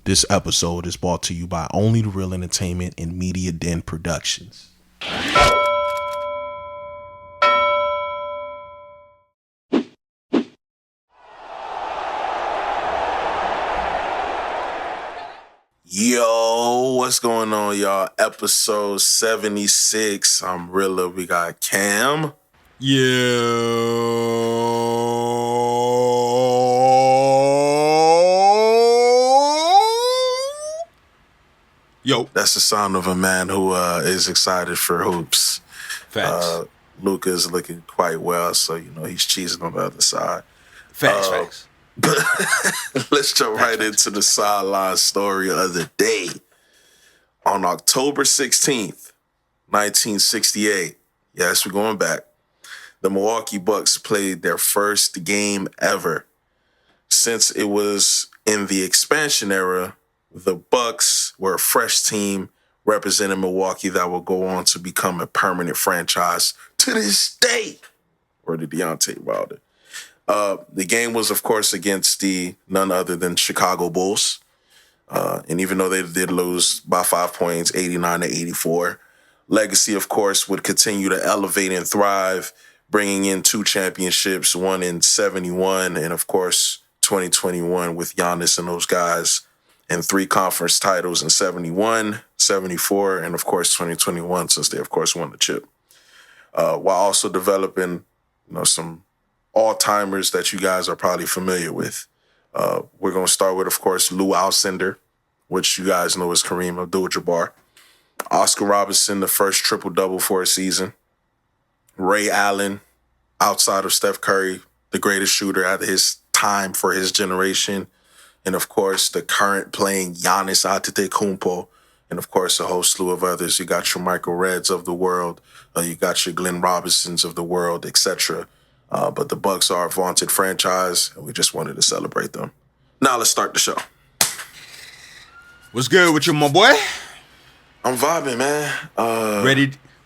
This episode is brought to you by Only the Real Entertainment and Media Den Productions. Yo, what's going on, y'all? Episode 76. I'm Rilla. We got Cam. Yo. That's the sound of a man who is excited for hoops. Facts. Luka's looking quite well, so he's cheesing on the other side. Facts. But let's jump right into the sideline story of the day. On October 16th, 1968, yes, we're going back, the Milwaukee Bucks played their first game ever. Since it was in the expansion era, the Bucks were a fresh team representing Milwaukee that will go on to become a permanent franchise to this day. Or the Deontay Wilder. The game was, of course, against the none other than Chicago Bulls. And even though they did lose by 5 points, 89-84, Legacy, of course, would continue to elevate and thrive, bringing in 2 championships, one in 71 and, of course, 2021 with Giannis and those guys, and 3 conference titles in 71, 74, and, of course, 2021, since they, of course, won the chip. While also developing, some all-timers that you guys are probably familiar with. We're going to start with, of course, Lou Alcindor, which you guys know as Kareem Abdul-Jabbar. Oscar Robertson, the first triple-double for a season. Ray Allen, outside of Steph Curry, the greatest shooter at his time for his generation. And, of course, the current playing Giannis Antetokounmpo. And, of course, a whole slew of others. You got your Michael Reds of the world. You got your Glenn Robinsons of the world, etc. But the Bucks are a vaunted franchise, and we just wanted to celebrate them. Now let's start the show. What's good with you, my boy? I'm vibing, man.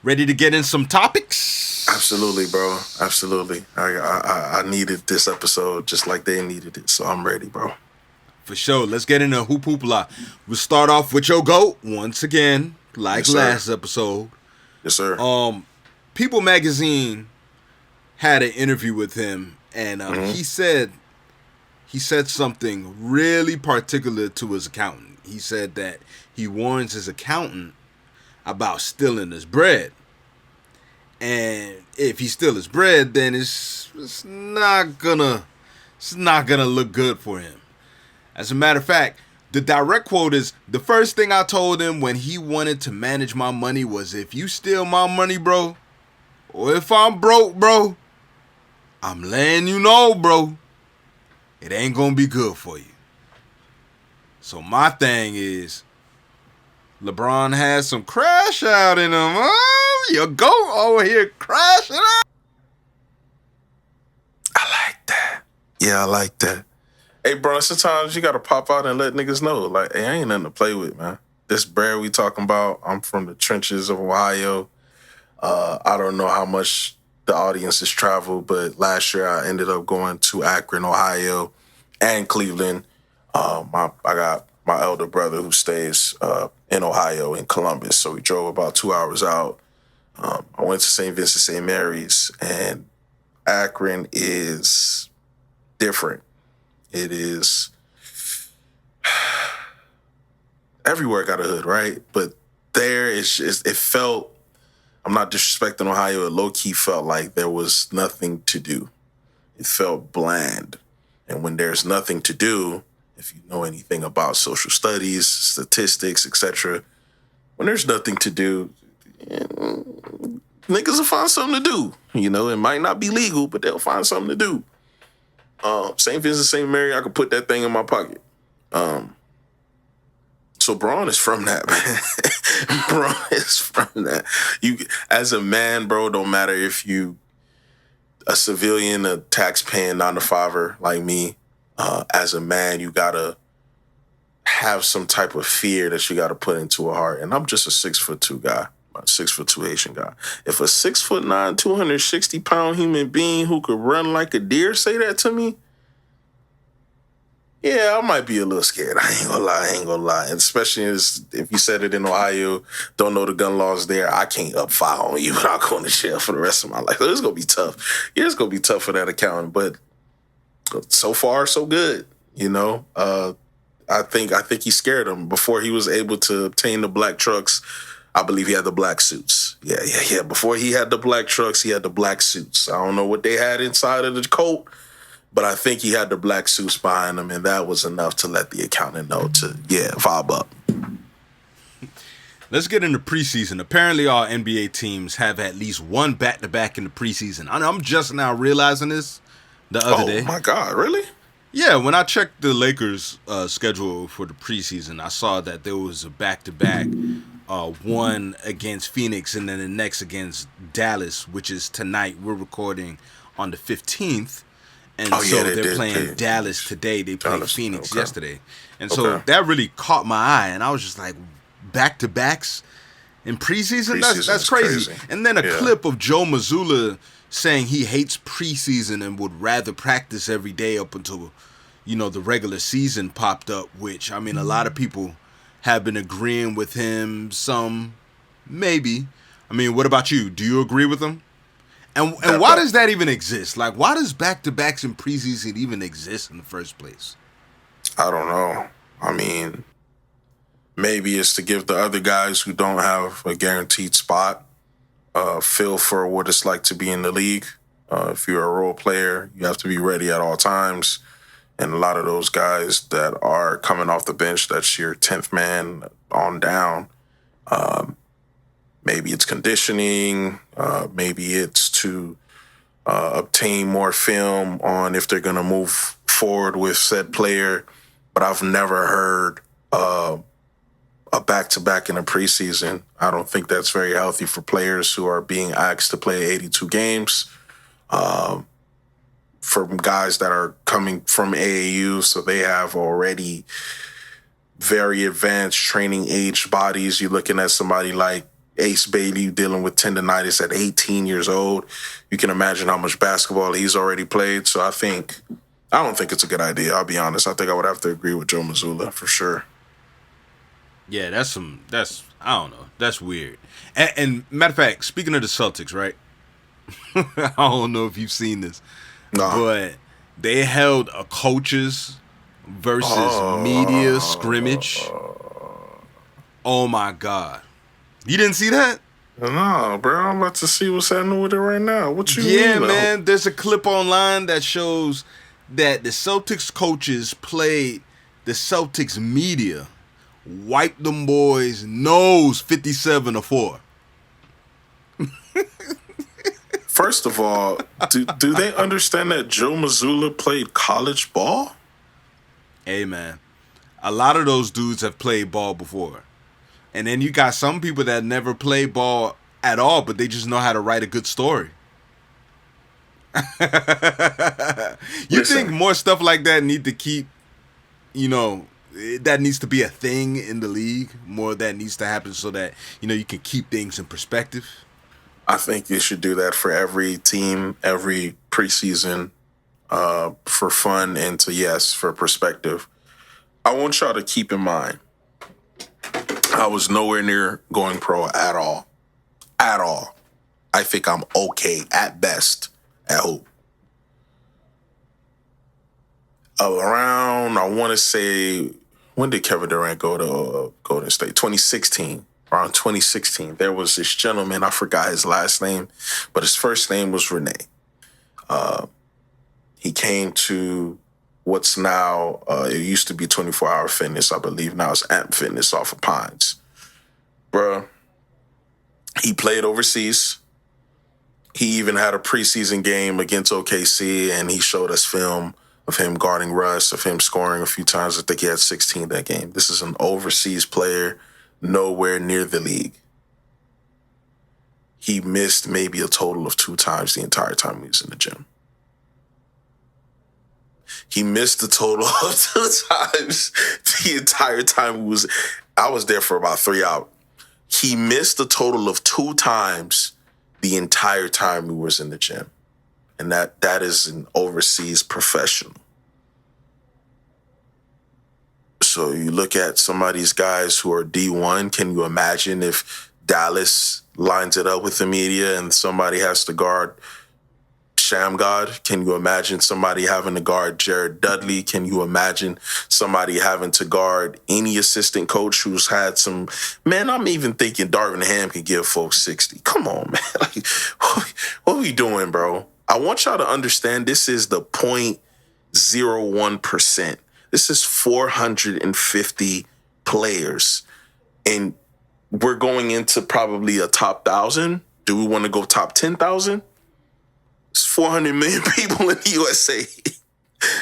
Ready to get in some topics? Absolutely, bro. Absolutely. I needed this episode just like they needed it, so I'm ready, bro. For sure. Let's get into Hoop Hoopla. We'll start off with your GOAT once again, like last episode. Yes, sir. People Magazine had an interview with him, and he said something really particular to his accountant. He said that he warns his accountant about stealing his bread, and if he steals his bread, then it's not gonna look good for him. As a matter of fact, the direct quote is, "The first thing I told him when he wanted to manage my money was, if you steal my money, bro, or if I'm broke, bro, I'm letting you know, bro, it ain't gonna be good for you." So my thing is, LeBron has some crash out in him, huh? Your GOAT over here crashing out. I like that. Yeah, I like that. Hey, bro, sometimes you got to pop out and let niggas know. Like, hey, I ain't nothing to play with, man. This bread we talking about, I'm from the trenches of Ohio. I don't know how much the audience has traveled, but last year I ended up going to Akron, Ohio, and Cleveland. I got my elder brother who stays in Ohio, in Columbus, so we drove about 2 hours out. I went to St. Vincent St. Mary's, and Akron is different. It is everywhere got a hood, right? But there is just, it felt, I'm not disrespecting Ohio, it low-key felt like there was nothing to do. It felt bland. And when there's nothing to do, if you know anything about social studies, statistics, etc., when there's nothing to do, niggas will find something to do. It might not be legal, but they'll find something to do. St. Vincent St. Mary, I could put that thing in my pocket. So Braun is from that, man. Braun is from that. You, as a man, bro, don't matter if you a civilian, a tax-paying 9-to-5er like me. As a man, you gotta have some type of fear that you gotta put into a heart. And I'm just a 6'2" guy, a 6'2" Haitian guy. If a 6'9", 260-pound human being who could run like a deer say that to me, Yeah, I might be a little scared. I ain't gonna lie. And especially if you said it in Ohio, don't know the gun laws there, I can't up file on you without going to jail for the rest of my life. So it's gonna be tough. Yeah, it's gonna be tough for that accountant, but so far so good. I think he scared him before he was able to obtain the black trucks. I believe he had the black suits. Yeah. Before he had the black trucks, he had the black suits. I don't know what they had inside of the coat, but I think he had the black suits behind him, and that was enough to let the accountant know to, vibe up. Let's get into preseason. Apparently, all NBA teams have at least one back-to-back in the preseason. I'm just now realizing this the other day. Oh, my God, really? Yeah, when I checked the Lakers' schedule for the preseason, I saw that there was a back-to-back, one against Phoenix and then the next against Dallas, which is tonight. We're recording on the 15th. And they're playing Dallas today. They played Phoenix yesterday. And so that really caught my eye. And I was just like, back-to-backs in preseason? That's crazy. And then a clip of Joe Mazzulla saying he hates preseason and would rather practice every day up until, the regular season popped up, which, I mean, a lot of people have been agreeing with him. Some, maybe. I mean, what about you? Do you agree with him? And why does that even exist? Like, why does back-to-backs in preseason even exist in the first place? I don't know. I mean, maybe it's to give the other guys who don't have a guaranteed spot feel for what it's like to be in the league. If you're a role player, you have to be ready at all times. And a lot of those guys that are coming off the bench, that's your 10th man on down. Maybe it's conditioning. Maybe it's to obtain more film on if they're going to move forward with said player. But I've never heard a back-to-back in a preseason. I don't think that's very healthy for players who are being asked to play 82 games. For guys that are coming from AAU, so they have already very advanced training age bodies. You're looking at somebody like Ace Bailey dealing with tendonitis at 18 years old. You can imagine how much basketball he's already played. So I don't think it's a good idea. I'll be honest. I think I would have to agree with Joe Mazzulla for sure. Yeah, that's I don't know. That's weird. And matter of fact, speaking of the Celtics, right? I don't know if you've seen this, but they held a coaches versus media scrimmage. Oh my God. You didn't see that? No, bro. I'm about to see what's happening with it right now. What you mean? Yeah, man. There's a clip online that shows that the Celtics coaches played the Celtics media, wiped them boys' nose 57-4. First of all, do they understand that Joe Mazzulla played college ball? Hey, man. A lot of those dudes have played ball before. And then you got some people that never play ball at all, but they just know how to write a good story. You think more stuff like that need to keep, that needs to be a thing in the league? More of that needs to happen so that, you can keep things in perspective? I think you should do that for every team, every preseason, for fun and for perspective. I want y'all to keep in mind, I was nowhere near going pro at all. At all. I think I'm okay at best at hoop. Around, I want to say, when did Kevin Durant go to Golden State? 2016. Around 2016, there was this gentleman, I forgot his last name, but his first name was Renee. He came to what's now, it used to be 24-hour fitness, I believe. Now it's Amp Fitness off of Pines. Bruh, he played overseas. He even had a preseason game against OKC, and he showed us film of him guarding Russ, of him scoring a few times. I think he had 16 that game. This is an overseas player, nowhere near the league. He missed maybe a total of 2 times the entire time he was in the gym. He missed a total of 2 times the entire time I was there for about 3 hours. He missed a total of 2 times the entire time he was in the gym. And that is an overseas professional. So you look at some of these guys who are D1. Can you imagine if Dallas lines it up with the media and somebody has to guard Sham God? Can you imagine somebody having to guard Jared Dudley? Can you imagine somebody having to guard any assistant coach who's had some... Man, I'm even thinking Darvin Ham can give folks 60. Come on, man. Like, what are we doing, bro? I want y'all to understand this is the 0.01%. This is 450 players. And we're going into probably a top 1,000. Do we want to go top 10,000? It's 400 million people in the USA.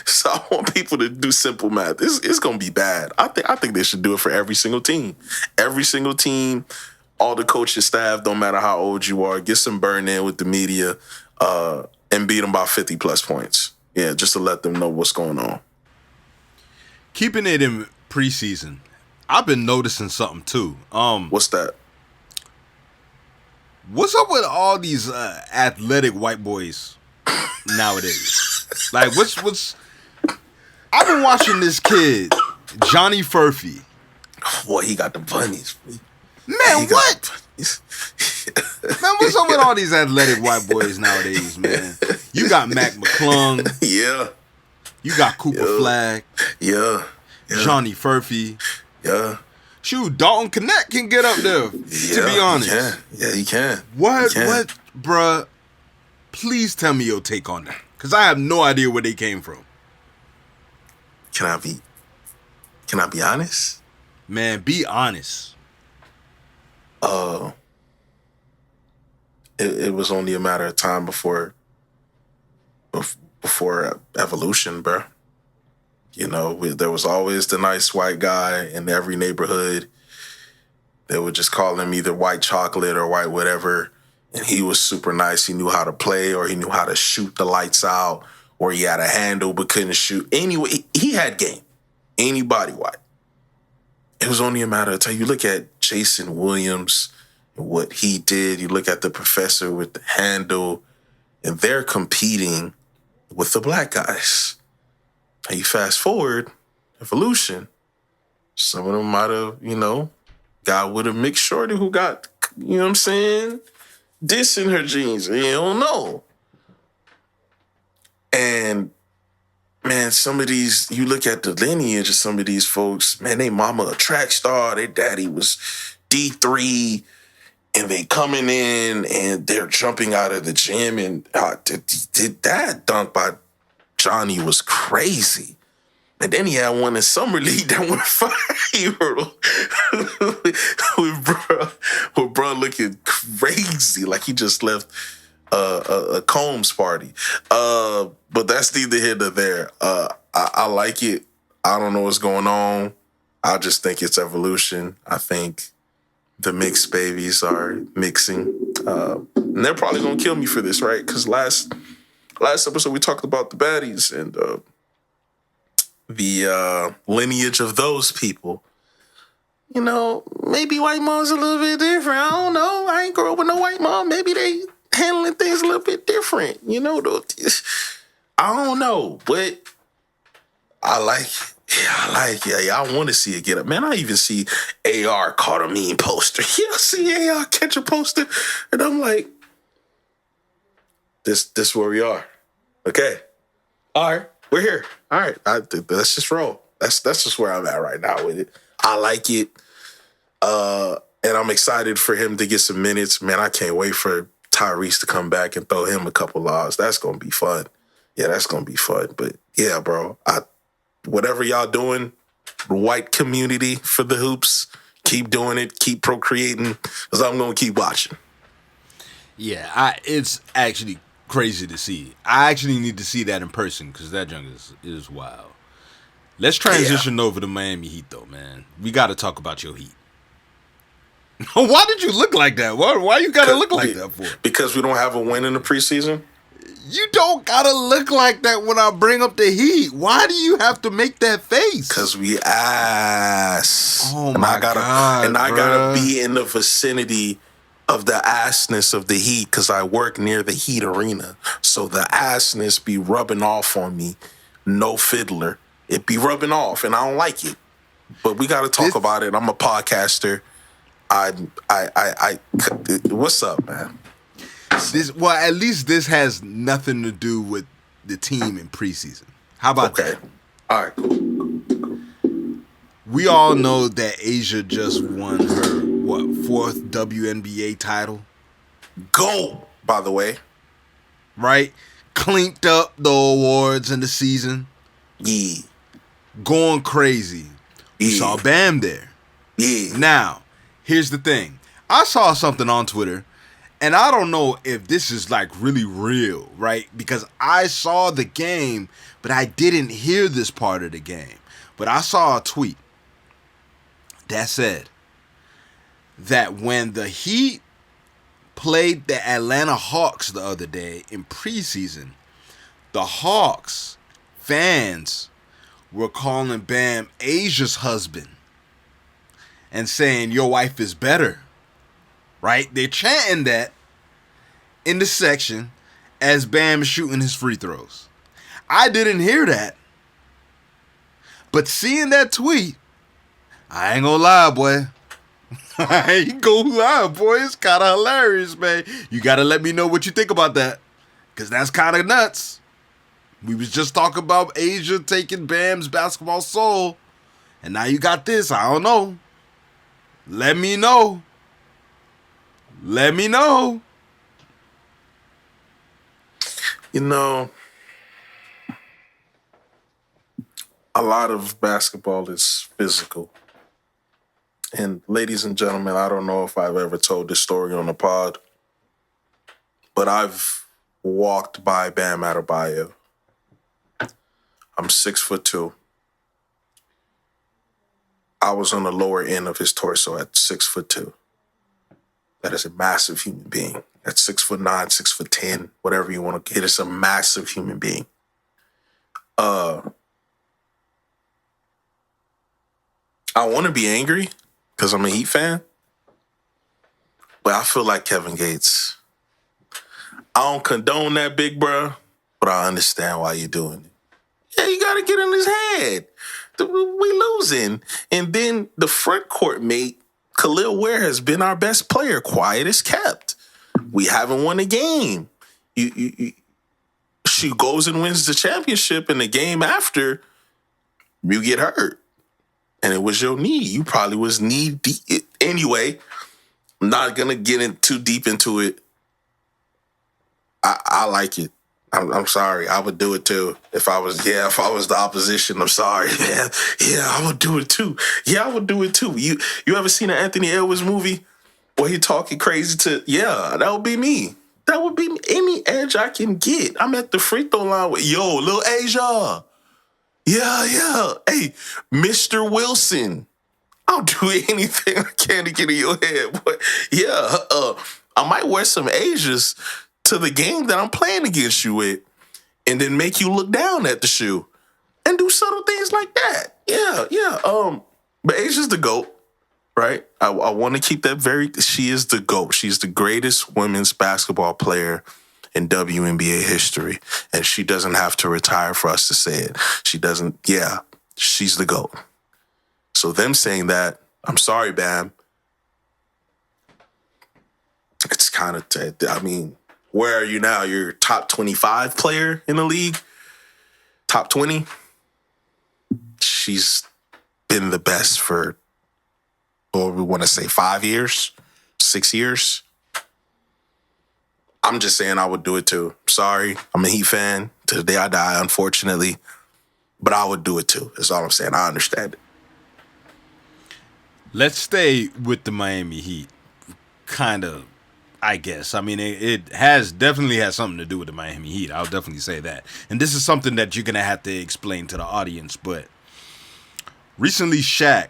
So I want people to do simple math. It's going to be bad. I think they should do it for every single team. Every single team, all the coaching staff, don't matter how old you are, get some burn in with the media and beat them by 50 plus points. Yeah, just to let them know what's going on. Keeping it in preseason, I've been noticing something too. What's that? What's up with all these athletic white boys nowadays? Like, what's? I've been watching this kid, Johnny Furphy. Boy, he got the bunnies. Man, what? Man, what's up with all these athletic white boys nowadays, man? You got Mac McClung. Yeah. You got Cooper Flag. Yeah. Johnny Furphy. Yeah. Shoot, Dalton Connect can get up there, to be honest. He can. What, bruh? Please tell me your take on that. Because I have no idea where they came from. Can I be honest? Man, be honest. It was only a matter of time before evolution, bro. You know, there was always the nice white guy in every neighborhood. They would just call him either white chocolate or white whatever. And he was super nice. He knew how to play, or he knew how to shoot the lights out, or he had a handle but couldn't shoot. Anyway, he had game. Anybody white. It was only a matter of time. You look at Jason Williams and what he did. You look at the professor with the handle, and they're competing with the black guys. And you fast forward, evolution. Some of them might have, got with a mixed shorty who got, you know what I'm saying, this in her jeans. You don't know. And, man, some of these, you look at the lineage of some of these folks, man, they mama a track star, their daddy was D3, and they coming in and they're jumping out of the gym. And that dunk by Johnny was crazy. And then he had one in Summer League that went viral with bro looking crazy, like he just left a Combs party. But that's neither here nor there. I like it. I don't know what's going on. I just think it's evolution. I think the mixed babies are mixing. And they're probably going to kill me for this, right? Because last episode we talked about the baddies and the lineage of those people. You know, maybe white mom's a little bit different. I don't know. I ain't grow up with no white mom. Maybe they handling things a little bit different. You know, I don't know. But I like it. Yeah, I like it. Yeah, I want to see it get up. Man, I even see AR caught a mean poster. Yeah, I see AR catch a poster. And I'm like, this where we are. Okay. All right. We're here. All right. Let's just roll. That's just where I'm at right now with it. I like it. And I'm excited for him to get some minutes. Man, I can't wait for Tyrese to come back and throw him a couple laws. That's going to be fun. Yeah, that's going to be fun. But yeah, bro, whatever y'all doing, the white community for the hoops, keep doing it, keep procreating, because I'm going to keep watching. Yeah, it's actually crazy to see. I actually need to see that in person because that junk is wild. Let's transition over to Miami Heat, though, man. We got to talk about your Heat. Why did you look like that? Why you got to look like that for? Because we don't have a win in the preseason? You don't got to look like that when I bring up the Heat. Why do you have to make that face? Because we ass. Oh, my God. And I got to be in the vicinity of the assness of the Heat because I work near the Heat arena. So the assness be rubbing off on me. No fiddler. It be rubbing off, and I don't like it. But we got to talk about it. I'm a podcaster. What's up, man? Well, at least this has nothing to do with the team in preseason. How about that? All right, cool. We all know that Asia just won her, 4th WNBA title? Go, by the way. Right? Cleaned up the awards in the season. Yeah. Going crazy. Yeah. We saw Bam there. Yeah. Now, here's the thing. I saw something on Twitter, and I don't know if this is like really real, right? Because I saw the game, but I didn't hear this part of the game. But I saw a tweet that said that when the Heat played the Atlanta Hawks the other day in preseason, the Hawks fans were calling Bam Asia's husband and saying, your wife is better, right? They're chanting that in the section as Bam is shooting his free throws. I didn't hear that. But seeing that tweet, I ain't gonna lie, boy. I ain't gonna lie, boy. It's kind of hilarious, man. You gotta let me know what you think about that, because that's kind of nuts. We was just talking about Asia taking Bam's basketball soul, and now you got this. I don't know. Let me know. Let me know. You know, a lot of basketball is physical. And ladies and gentlemen, I don't know if I've ever told this story on the pod, but I've walked by Bam Adebayo. I'm 6'2". I was on the lower end of his torso at 6'2". That is a massive human being. At 6'9", 6'10", whatever you want to get, it's a massive human being. I want to be angry because I'm a Heat fan, but I feel like Kevin Gates. I don't condone that, big bro, but I understand why you're doing it. Yeah, you got to get in his head. We losing. And then the front court mate, Khalil Ware, has been our best player, quiet as kept. We haven't won a game. She goes and wins the championship, and the game after, you get hurt. And it was your knee. You probably was knee deep. Anyway, I'm not going to get in too deep into it. I like it. I'm sorry. I would do it too. If I was the opposition, I'm sorry, man. Yeah, I would do it too. Yeah, I would do it too. You ever seen an Anthony Edwards movie where he talking crazy to, yeah, that would be me. That would be me. Any edge I can get. I'm at the free throw line with, yo, Lil Asia. Yeah. Hey, Mr. Wilson. I'll do anything I can to get in your head. But yeah, I might wear some Asias to the game that I'm playing against you with, and then make you look down at the shoe and do subtle things like that. Yeah. But Asia's the GOAT, right? I want to keep that she is the GOAT. She's the greatest women's basketball player in WNBA history, and she doesn't have to retire for us to say it. She doesn't. Yeah, she's the GOAT. So them saying that, I'm sorry, Bam. It's kind of, where are you now? You're top 25 player in the league? Top 20? She's been the best for, we want to say 5 years, 6 years. I'm just saying I would do it too. Sorry, I'm a Heat fan. To the day I die, unfortunately. But I would do it too. That's all I'm saying. I understand it. Let's stay with the Miami Heat. Kind of, I guess. I mean, it definitely has something to do with the Miami Heat. I'll definitely say that. And this is something that you're going to have to explain to the audience. But recently, Shaq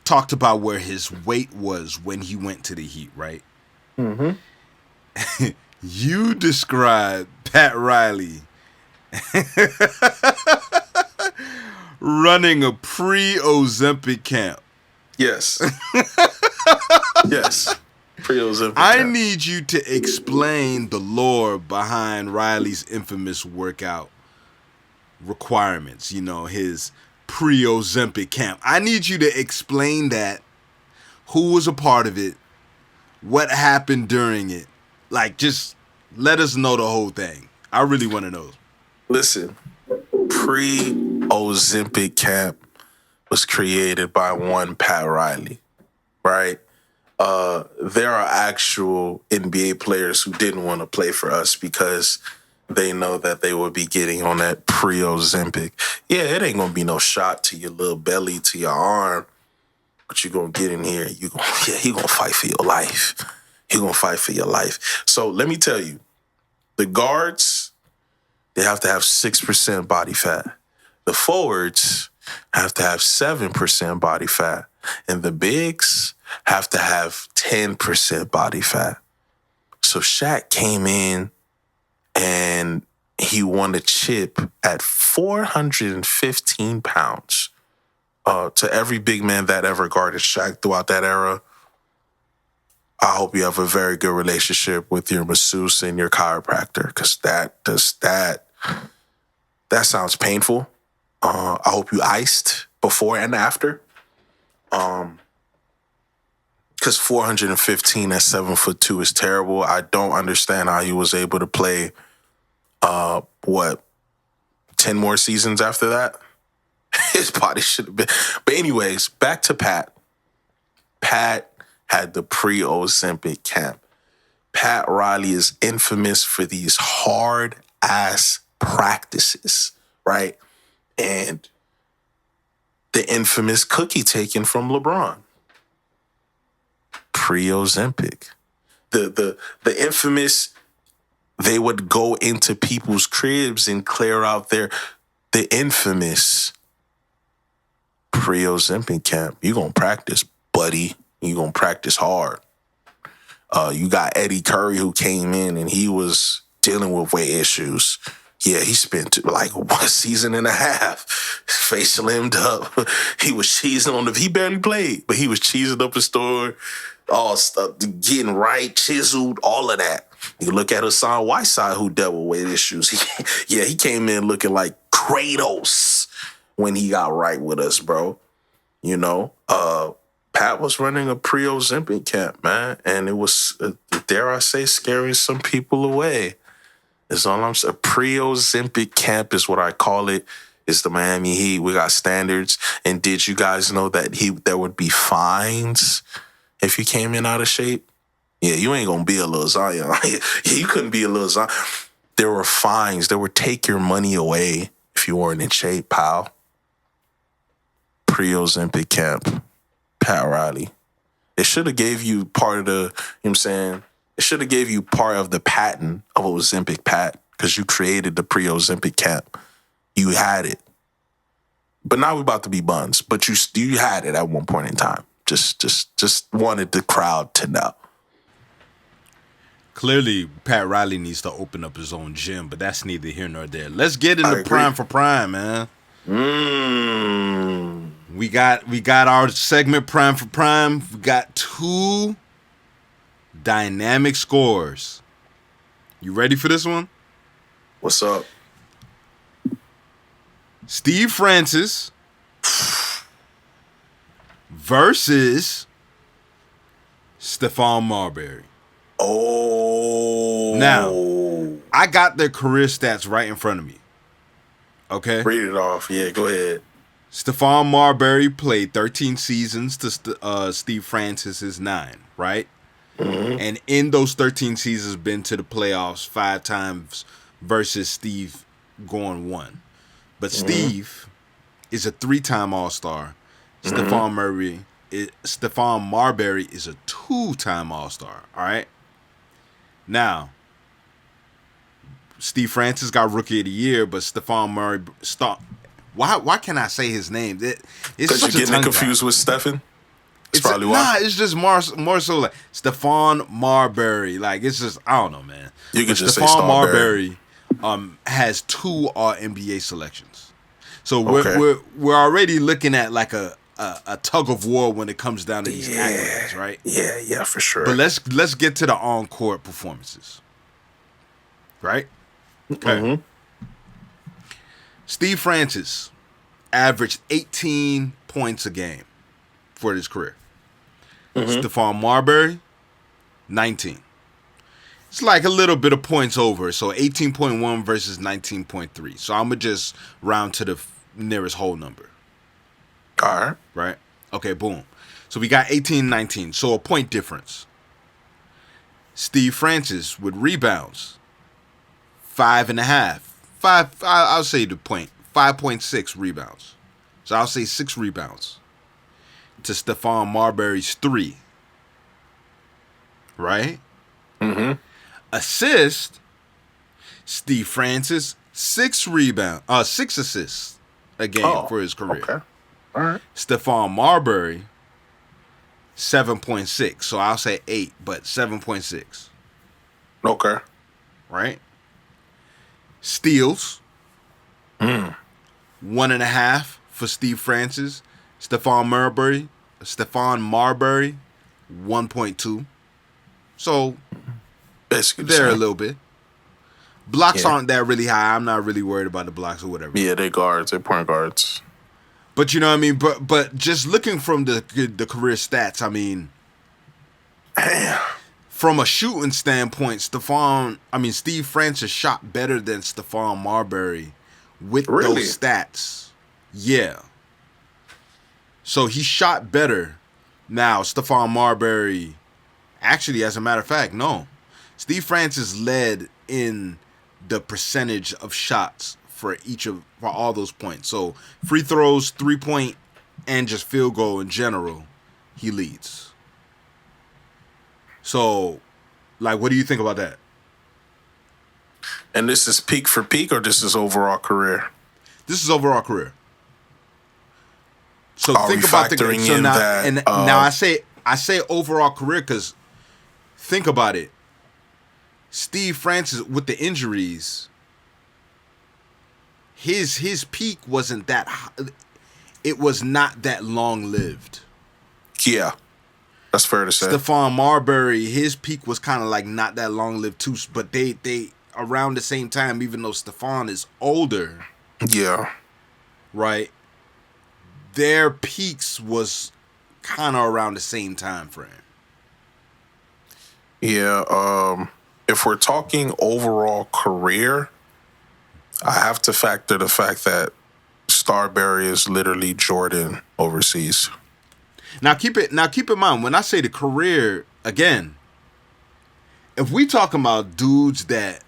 talked about where his weight was when he went to the Heat, right? Mm-hmm. You described Pat Riley running a pre-Ozempic camp. Yes. Yes. Pre-Ozempic I camp. need you to explain the lore behind Riley's infamous workout requirements. You know, his pre-Ozempic camp. I need you to explain that. Who was a part of it? What happened during it? Like, just let us know the whole thing. I really want to know. Listen, pre-Ozempic camp was created by one Pat Riley, right? There are actual NBA players who didn't want to play for us because they know that they will be getting on that pre-Ozempic. Yeah, it ain't gonna be no shot to your little belly, to your arm, but you're gonna get in here. You gonna fight for your life. You're gonna fight for your life. So let me tell you, the guards, they have to have 6% body fat. The forwards have to have 7% body fat, and the bigs have to have 10% body fat. So Shaq came in and he won a chip at 415 pounds. To every big man that ever guarded Shaq throughout that era, I hope you have a very good relationship with your masseuse and your chiropractor, because that sounds painful. I hope you iced before and after. Because 415 at 7'2" is terrible. I don't understand how he was able to play 10 more seasons after that? His body should have been. But anyways, back to Pat. Pat had the pre-Ozempic camp. Pat Riley is infamous for these hard-ass practices, right? And the infamous cookie taken from LeBron. Pre-Ozempic. The infamous, they would go into people's cribs and clear out the infamous pre-Ozempic camp. You gonna practice, buddy. You gonna practice hard. You got Eddie Curry, who came in and he was dealing with weight issues. Yeah, he spent like 1 season and a half face slimmed up. He was cheesing on he barely played, but he was cheesing up the store, all stuff, getting right, chiseled, all of that. You look at Hassan Whiteside, who dealt with weight issues. He came in looking like Kratos when he got right with us, bro. You know, Pat was running a pre-Ozempic camp, man, and it was, dare I say, scaring some people away. That's all I'm saying. A pre-Ozempic camp is what I call it. It's the Miami Heat. We got standards. And did you guys know that there would be fines if you came in out of shape? Yeah, you ain't gonna be a little Zion. You couldn't be a little Zion. There were fines. They would take your money away if you weren't in shape, pal. Pre-Ozempic camp. Pat Riley. It should have gave you part of the, you know what I'm saying? It should have gave you part of the patent of Ozempic Pat, because you created the pre-Ozempic camp. You had it. But now we're about to be buns. But you had it at one point in time. Just wanted the crowd to know. Clearly, Pat Riley needs to open up his own gym, but that's neither here nor there. Let's get into Prime for Prime, man. We got our segment Prime for Prime. We got 2 dynamic scores. You ready for this one? What's up? Steve Francis versus Stephon Marbury. Oh. Now, I got their career stats right in front of me. Okay? Read it off. Yeah, go ahead. Stephon Marbury played 13 seasons to Steve Francis's 9, right? Mm-hmm. And in those 13 seasons, been to the playoffs 5 times versus Steve going 1. But Steve is a 3-time All-Star. Mm-hmm. Stephon Marbury is a 2-time All-Star. All right. Now, Steve Francis got Rookie of the Year, but Stephon Marbury Why can't I say his name? Because you're getting confused with Stephen? It's probably why. Nah, it's just more so like Stephon Marbury. Like, it's just, I don't know, man. You can just say Stephon Marbury has 2 All-NBA selections. So we're already looking at like a tug of war when it comes down to these accolades, right? Yeah, for sure. But let's get to the on-court performances. Right? Okay. Mm-hmm. Steve Francis, averaged 18 points a game for his career. Stephon Marbury, 19. It's like a little bit of points over. So 18.1 versus 19.3. So I'm going to just round to the nearest whole number. All right. Right? Okay, boom. So we got 18, 19. So a point difference. Steve Francis with rebounds, 5.5. I'll say the point. 5.6 rebounds. So I'll say 6 rebounds to Stephon Marbury's 3. Right? Mm-hmm. Assist, Steve Francis, 6 assists a game for his career. Okay. All right. Stephon Marbury, 7.6. So I'll say 8, but 7.6. Okay. Right? Steals, 1.5 for Steve Francis. Stephon Marbury, 1.2. So basically there a little bit. Blocks aren't that really high. I'm not really worried about the blocks or whatever. Yeah, they guards. They point guards. But you know what I mean? But just looking from the career stats, I mean, from a shooting standpoint, Steve Francis shot better than Stephon Marbury with those stats. Yeah. So he shot better. Now, Stephon Marbury, actually, as a matter of fact, no. Steve Francis led in the percentage of shots for all those points. So free throws, 3-point, and just field goal in general, he leads. So, like, what do you think about that? And this is peak for peak, or this is overall career? This is overall career. So Are think we about factoring so in now, that, and now I say overall career because think about it. Steve Francis with the injuries, his peak wasn't that. It was not that long lived. Yeah, that's fair to say. Stephon Marbury, his peak was kind of like not that long lived too, but they around the same time, even though Stephon is older. Yeah. Right. Their peaks was kind of around the same time frame. Yeah. If we're talking overall career, I have to factor the fact that Starbury is literally Jordan overseas. Now keep in mind when I say the career again. If we talking about dudes that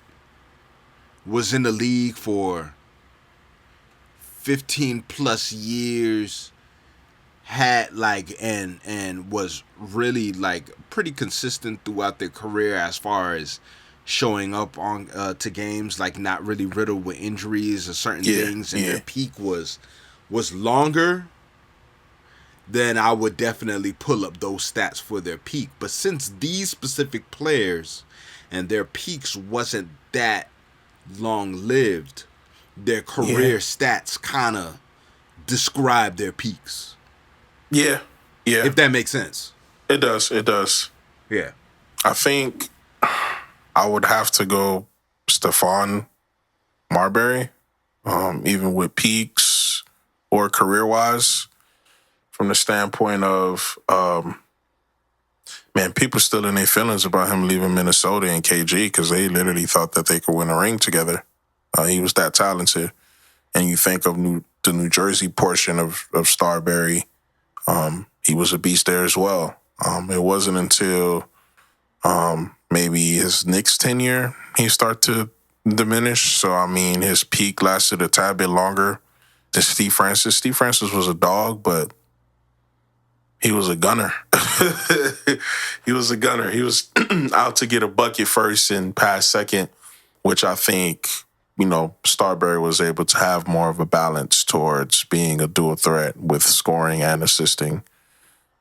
was in the league for 15 plus years, had like and was really like pretty consistent throughout their career as far as showing up on to games, like not really riddled with injuries or certain things, and their peak was longer, then I would definitely pull up those stats for their peak. But since these specific players and their peaks wasn't that long lived, their career stats kind of describe their peaks. Yeah. Yeah. If that makes sense. It does. It does. Yeah. I think I would have to go Stephon Marbury, even with peaks or career-wise, from the standpoint of, man, people still in their feelings about him leaving Minnesota and KG because they literally thought that they could win a ring together. He was that talented. And you think of the New Jersey portion of Starbury, he was a beast there as well. It wasn't until maybe his Knicks tenure he started to diminish. So, I mean, his peak lasted a tad bit longer than Steve Francis. Steve Francis was a dog, but he was a gunner. He was a gunner. He was out to get a bucket first and pass second, which I think, Starbury was able to have more of a balance towards being a dual threat with scoring and assisting.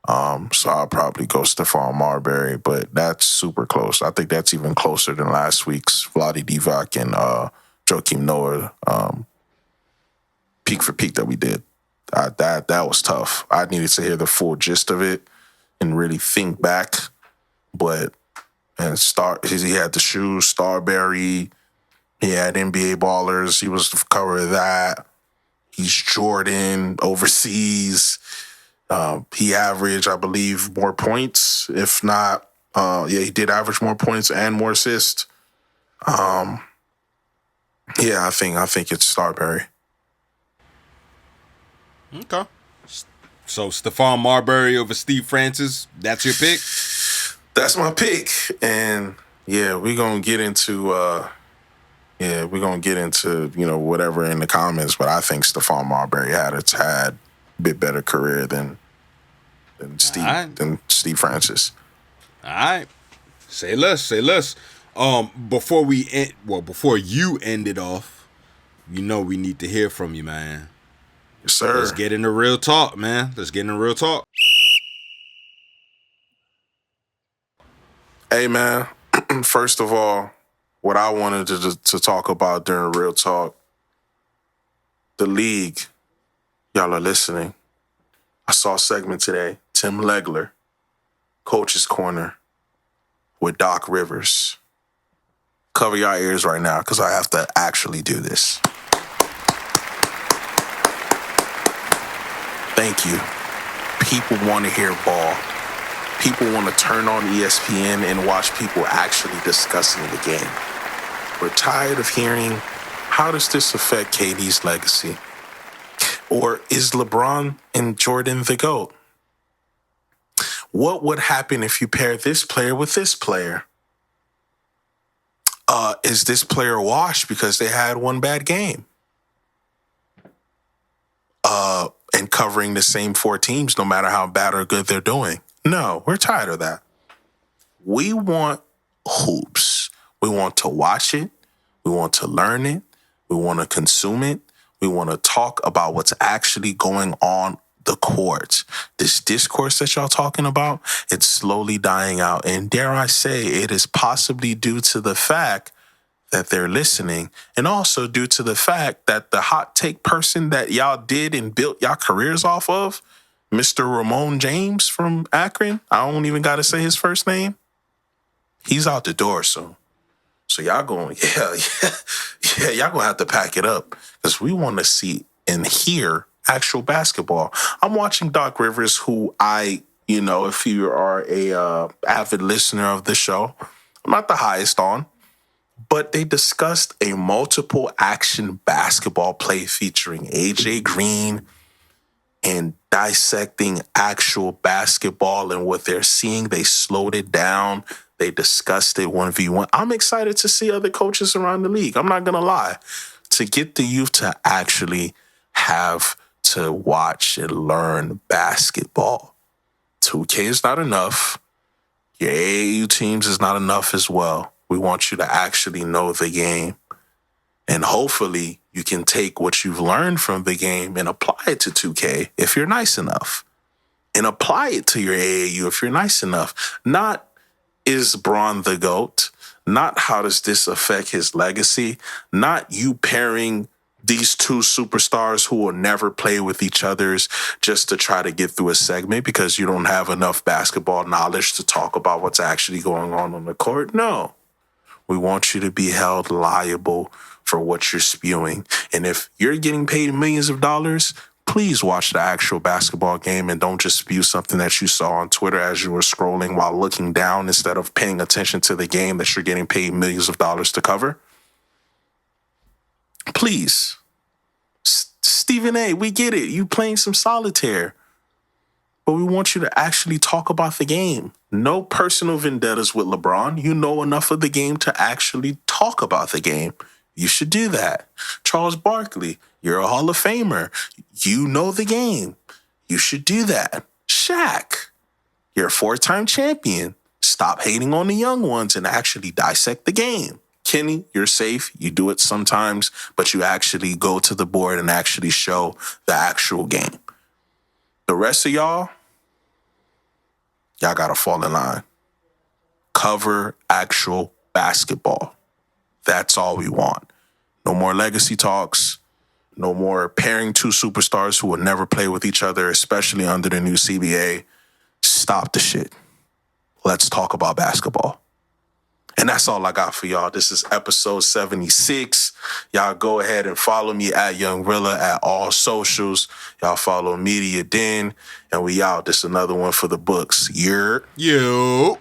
So I'll probably go Stephon Marbury, but that's super close. I think that's even closer than last week's Vlade Divac and Joakim Noah peak for peak that we did. That was tough. I needed to hear the full gist of it and really think back. He had the shoes, Starbury. He had NBA ballers. He was the cover of that. He's Jordan overseas. He averaged, I believe, more points. If not, he did average more points and more assists. I think it's Starberry. Okay. So Stephon Marbury over Steve Francis, that's your pick? That's my pick. And we're gonna get into whatever in the comments, but I think Stephon Marbury had a bit better career than Steve Francis. All right. Say less. Before you end it off, we need to hear from you, man. Yes, sir. Let's get into real talk, man. Hey, man. First of all, what I wanted to talk about during Real Talk, the league, y'all are listening. I saw a segment today, Tim Legler, Coach's Corner with Doc Rivers. Cover your ears right now because I have to actually do this. Thank you. People want to hear ball. People want to turn on ESPN and watch people actually discussing the game. We're tired of hearing, how does this affect KD's legacy? Or is LeBron and Jordan the GOAT? What would happen if you pair this player with this player? Is this player washed because they had one bad game? And covering the same 4 teams, no matter how bad or good they're doing. No, we're tired of that. We want hoops. We want to watch it. We want to learn it. We want to consume it. We want to talk about what's actually going on the court. This discourse that y'all talking about, it's slowly dying out. And dare I say, it is possibly due to the fact that they're listening, and also due to the fact that the hot take person that y'all did and built y'all careers off of, Mr. Ramon James from Akron, I don't even got to say his first name, he's out the door soon. So y'all going, y'all going to have to pack it up because we want to see and hear actual basketball. I'm watching Doc Rivers, who if you are a avid listener of the show, I'm not the highest on, but they discussed a multiple action basketball play featuring AJ Green and dissecting actual basketball and what they're seeing. They slowed it down. They discussed it 1v1. I'm excited to see other coaches around the league. I'm not going to lie. To get the youth to actually have to watch and learn basketball. 2K is not enough. Your AAU teams is not enough as well. We want you to actually know the game. And hopefully you can take what you've learned from the game and apply it to 2K if you're nice enough. And apply it to your AAU if you're nice enough. Not, is Bron the GOAT? Not, how does this affect his legacy? Not you pairing these 2 superstars who will never play with each other just to try to get through a segment because you don't have enough basketball knowledge to talk about what's actually going on the court. No. We want you to be held liable for what you're spewing. And if you're getting paid millions of dollars, please watch the actual basketball game and don't just spew something that you saw on Twitter as you were scrolling while looking down instead of paying attention to the game that you're getting paid millions of dollars to cover. Please. Stephen A., we get it. You playing some solitaire. But we want you to actually talk about the game. No personal vendettas with LeBron. You know enough of the game to actually talk about the game. You should do that. Charles Barkley, you're a Hall of Famer. You know the game. You should do that. Shaq, you're a 4-time champion. Stop hating on the young ones and actually dissect the game. Kenny, you're safe. You do it sometimes, but you actually go to the board and actually show the actual game. The rest of y'all got to fall in line. Cover actual basketball. That's all we want. No more legacy talks. No more pairing 2 superstars who will never play with each other, especially under the new CBA. Stop the shit. Let's talk about basketball. And that's all I got for y'all. This is episode 76 Y'all go ahead and follow me at Young Rilla at all socials. Y'all follow Media Den, and we out. This another one for the books. Yo.